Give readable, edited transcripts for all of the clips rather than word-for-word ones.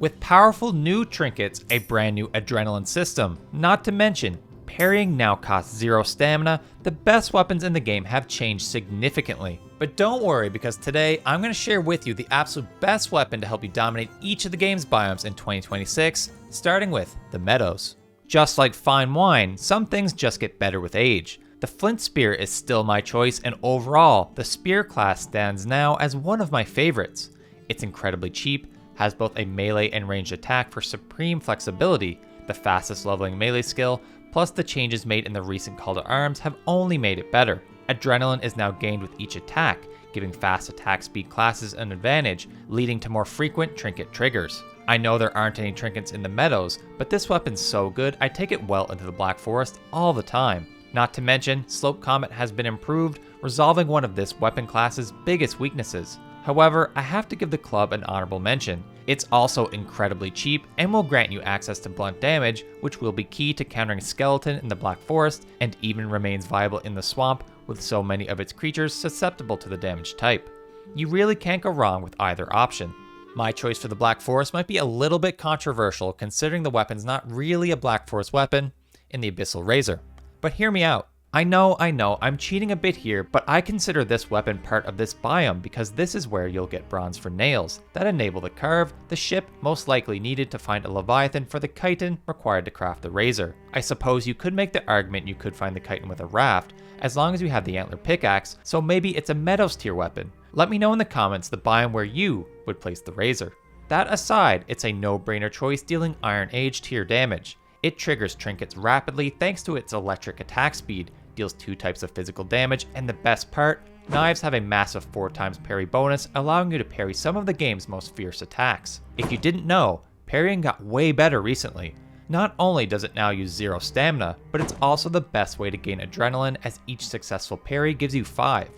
with powerful new trinkets, a brand new adrenaline system. Not to mention, parrying now costs 0 stamina. The best weapons in the game have changed significantly. But don't worry, because today I'm going to share with you the absolute best weapon to help you dominate each of the game's biomes in 2026, starting with the Meadows. Just like fine wine, some things just get better with age. The flint spear is still my choice, and overall, the spear class stands now as one of my favorites. It's incredibly cheap, has both a melee and ranged attack for supreme flexibility, the fastest leveling melee skill, plus the changes made in the recent Call to Arms have only made it better. Adrenaline is now gained with each attack, giving fast attack speed classes an advantage, leading to more frequent trinket triggers. I know there aren't any trinkets in the Meadows, but this weapon's so good I take it well into the Black Forest all the time. Not to mention, Slope Combat has been improved, resolving one of this weapon class's biggest weaknesses. However, I have to give the club an honorable mention. It's also incredibly cheap and will grant you access to blunt damage, which will be key to countering Skeleton in the Black Forest, and even remains viable in the swamp with so many of its creatures susceptible to the damage type. You really can't go wrong with either option. My choice for the Black Forest might be a little bit controversial considering the weapon's not really a Black Forest weapon in the Abyssal Razor. But hear me out. I know, I'm cheating a bit here, but I consider this weapon part of this biome because this is where you'll get bronze for nails that enable the carve, the ship most likely needed to find a Leviathan for the chitin required to craft the razor. I suppose you could make the argument you could find the chitin with a raft, as long as you have the antler pickaxe, so maybe it's a Meadows tier weapon. Let me know in the comments the biome where you would place the razor. That aside, it's a no-brainer choice dealing Iron Age tier damage. It triggers trinkets rapidly thanks to its electric attack speed, deals 2 types of physical damage, and the best part, knives have a massive 4x parry bonus, allowing you to parry some of the game's most fierce attacks. If you didn't know, parrying got way better recently. Not only does it now use 0 stamina, but it's also the best way to gain adrenaline as each successful parry gives you 5.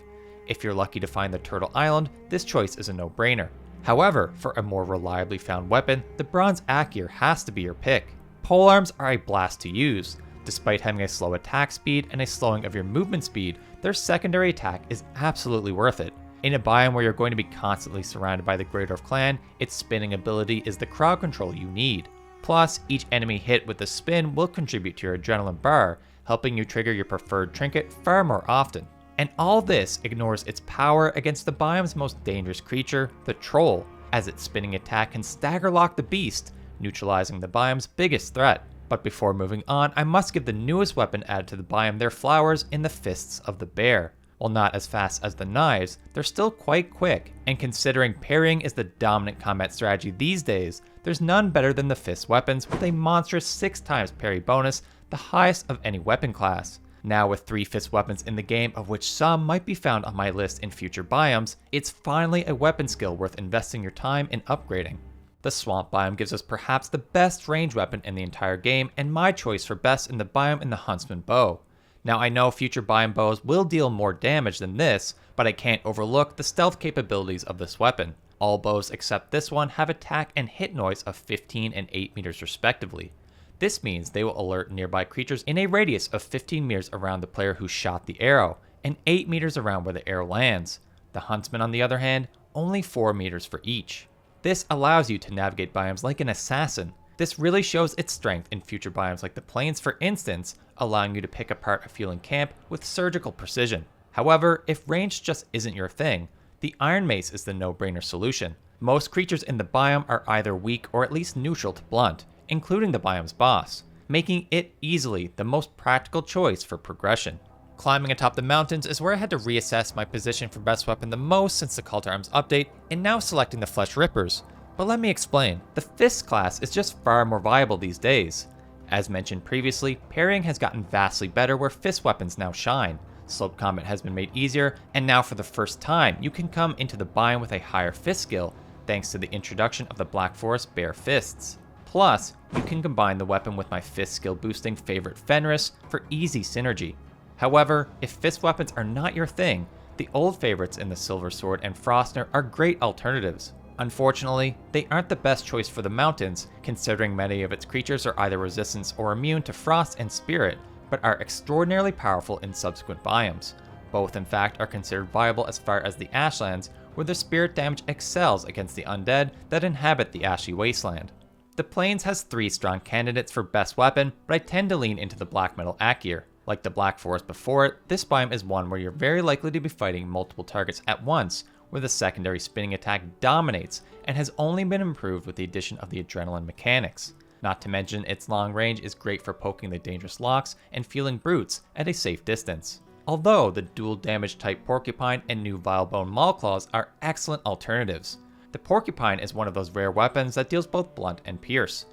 If you're lucky to find the Turtle Island, this choice is a no-brainer. However, for a more reliably found weapon, the Bronze Acure has to be your pick. Polearms are a blast to use. Despite having a slow attack speed and a slowing of your movement speed, their secondary attack is absolutely worth it. In a biome where you're going to be constantly surrounded by the Greydwarf clan, its spinning ability is the crowd control you need. Plus, each enemy hit with the spin will contribute to your adrenaline bar, helping you trigger your preferred trinket far more often. And all this ignores its power against the biome's most dangerous creature, the Troll, as its spinning attack can stagger lock the beast, neutralizing the biome's biggest threat. But before moving on, I must give the newest weapon added to the biome their flowers in the Fists of the Bear. While not as fast as the knives, they're still quite quick, and considering parrying is the dominant combat strategy these days, there's none better than the Fist weapons with a monstrous 6x parry bonus, the highest of any weapon class. Now with 3 Fist weapons in the game, of which some might be found on my list in future biomes, it's finally a weapon skill worth investing your time in upgrading. The Swamp biome gives us perhaps the best range weapon in the entire game, and my choice for best in the biome in the Huntsman bow. Now I know future biome bows will deal more damage than this, but I can't overlook the stealth capabilities of this weapon. All bows except this one have attack and hit noise of 15 and 8 meters respectively. This means they will alert nearby creatures in a radius of 15 meters around the player who shot the arrow, and 8 meters around where the arrow lands. The Huntsman, on the other hand, only 4 meters for each. This allows you to navigate biomes like an assassin. This really shows its strength in future biomes like the Plains, for instance, allowing you to pick apart a fueling camp with surgical precision. However, if range just isn't your thing, the Iron Mace is the no-brainer solution. Most creatures in the biome are either weak or at least neutral to blunt, including the biome's boss, making it easily the most practical choice for progression. Climbing atop the mountains is where I had to reassess my position for best weapon the most since the Call to Arms update, and now selecting the Flesh Rippers. But let me explain, the Fist class is just far more viable these days. As mentioned previously, parrying has gotten vastly better where Fist weapons now shine. Slope combat has been made easier, and now for the first time you can come into the biome with a higher Fist skill, thanks to the introduction of the Black Forest Bare Fists. Plus, you can combine the weapon with my Fist skill boosting favorite Fenris for easy synergy. However, if Fist weapons are not your thing, the old favorites in the Silver Sword and Frostner are great alternatives. Unfortunately, they aren't the best choice for the mountains, considering many of its creatures are either resistant or immune to Frost and Spirit, but are extraordinarily powerful in subsequent biomes. Both in fact are considered viable as far as the Ashlands, where the spirit damage excels against the undead that inhabit the Ashy Wasteland. The Plains has 3 strong candidates for best weapon, but I tend to lean into the Black Metal Akir. Like the Black Forest before it, this biome is one where you're very likely to be fighting multiple targets at once, where the secondary spinning attack dominates and has only been improved with the addition of the adrenaline mechanics. Not to mention its long range is great for poking the dangerous locks and feeling brutes at a safe distance. Although the dual damage type Porcupine and new Vilebone Maulclaws are excellent alternatives. The Porcupine is one of those rare weapons that deals both blunt and pierce.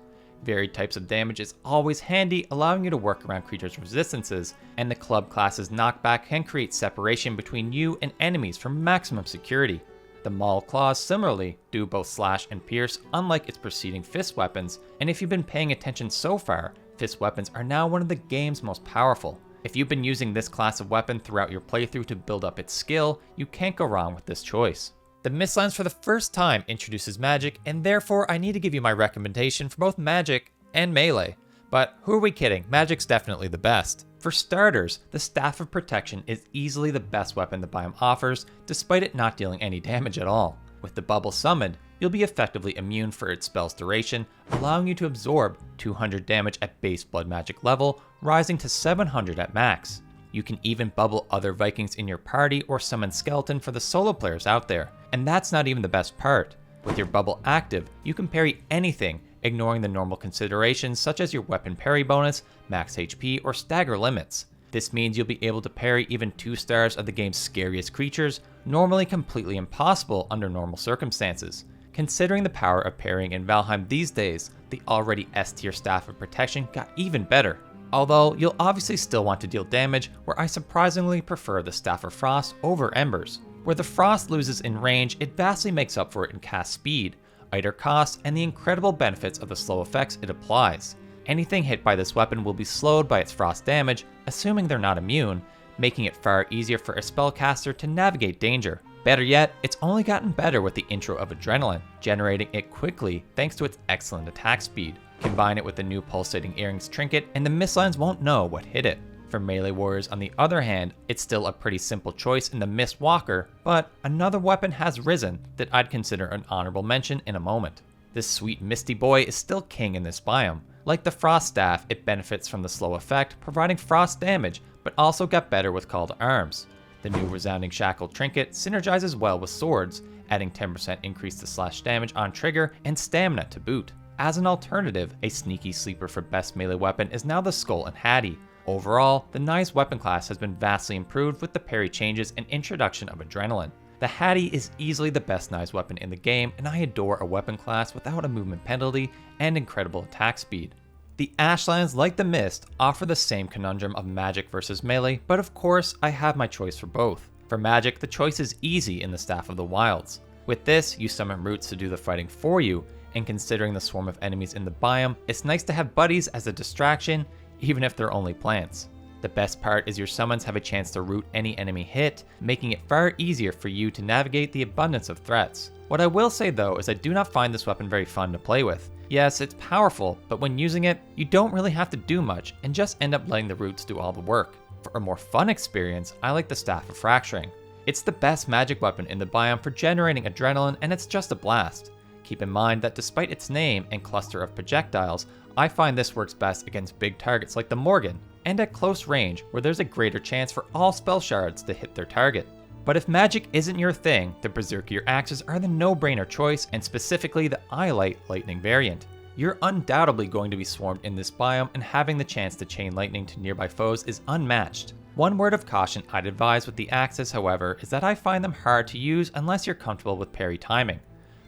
Varied types of damage is always handy, allowing you to work around creatures' resistances, and the club class's knockback can create separation between you and enemies for maximum security. The Maul Claws similarly do both slash and pierce, unlike its preceding fist weapons, and if you've been paying attention so far, fist weapons are now one of the game's most powerful. If you've been using this class of weapon throughout your playthrough to build up its skill, you can't go wrong with this choice. The Mistlands for the first time introduces magic, and therefore I need to give you my recommendation for both magic and melee. But who are we kidding, magic's definitely the best. For starters, the Staff of Protection is easily the best weapon the biome offers, despite it not dealing any damage at all. With the bubble summoned, you'll be effectively immune for its spell's duration, allowing you to absorb 200 damage at base blood magic level, rising to 700 at max. You can even bubble other Vikings in your party or summon Skeleton for the solo players out there. And that's not even the best part. With your bubble active, you can parry anything, ignoring the normal considerations such as your weapon parry bonus, max HP, or stagger limits. This means you'll be able to parry even 2 stars of the game's scariest creatures, normally completely impossible under normal circumstances. Considering the power of parrying in Valheim these days, the already S-tier Staff of Protection got even better. Although, you'll obviously still want to deal damage, where I surprisingly prefer the Staff of Frost over Embers. Where the Frost loses in range, it vastly makes up for it in cast speed, iter cost, and the incredible benefits of the slow effects it applies. Anything hit by this weapon will be slowed by its Frost damage, assuming they're not immune, making it far easier for a spellcaster to navigate danger. Better yet, it's only gotten better with the intro of Adrenaline, generating it quickly thanks to its excellent attack speed. Combine it with the new Pulsating Earrings trinket, and the Mistlands won't know what hit it. For melee warriors on the other hand, it's still a pretty simple choice in the Mist Walker, but another weapon has risen that I'd consider an honorable mention in a moment. This sweet Misty Boy is still king in this biome. Like the Frost Staff, it benefits from the slow effect, providing frost damage, but also got better with Call to Arms. The new Resounding Shackle trinket synergizes well with swords, adding 10% increase to slash damage on trigger and stamina to boot. As an alternative, a sneaky sleeper for best melee weapon is now the Skull and Hattie. Overall, the Knives weapon class has been vastly improved with the parry changes and introduction of Adrenaline. The Hattie is easily the best Knives weapon in the game, and I adore a weapon class without a movement penalty and incredible attack speed. The Ashlands, like the Mist, offer the same conundrum of magic versus melee, but of course, I have my choice for both. For magic, the choice is easy in the Staff of the Wilds. With this, you summon roots to do the fighting for you, and considering the swarm of enemies in the biome, it's nice to have buddies as a distraction, even if they're only plants. The best part is your summons have a chance to root any enemy hit, making it far easier for you to navigate the abundance of threats. What I will say though is I do not find this weapon very fun to play with. Yes, it's powerful, but when using it, you don't really have to do much and just end up letting the roots do all the work. For a more fun experience, I like the Staff of Fracturing. It's the best magic weapon in the biome for generating adrenaline, and it's just a blast. Keep in mind that despite its name and cluster of projectiles, I find this works best against big targets like the Morgan, and at close range where there's a greater chance for all spell shards to hit their target. But if magic isn't your thing, the Berserkier axes are the no-brainer choice, and specifically the Eyelight Lightning variant. You're undoubtedly going to be swarmed in this biome, and having the chance to chain lightning to nearby foes is unmatched. One word of caution I'd advise with the axes, however, is that I find them hard to use unless you're comfortable with parry timing.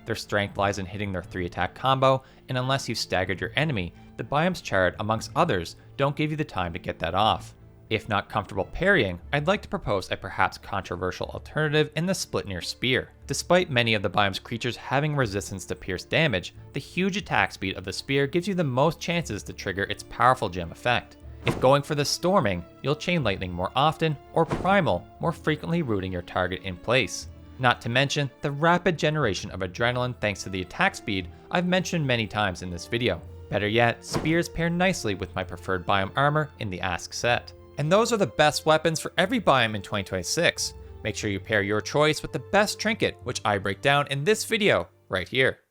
Their strength lies in hitting their 3-attack combo, and unless you've staggered your enemy, the biome's chart, amongst others, don't give you the time to get that off. If not comfortable parrying, I'd like to propose a perhaps controversial alternative in the Splitnir Spear. Despite many of the biome's creatures having resistance to pierce damage, the huge attack speed of the spear gives you the most chances to trigger its powerful gem effect. If going for the Storming, you'll chain lightning more often, or Primal, more frequently rooting your target in place. Not to mention the rapid generation of adrenaline thanks to the attack speed I've mentioned many times in this video. Better yet, spears pair nicely with my preferred biome armor in the Ask set. And those are the best weapons for every biome in 2026. Make sure you pair your choice with the best trinket, which I break down in this video right here.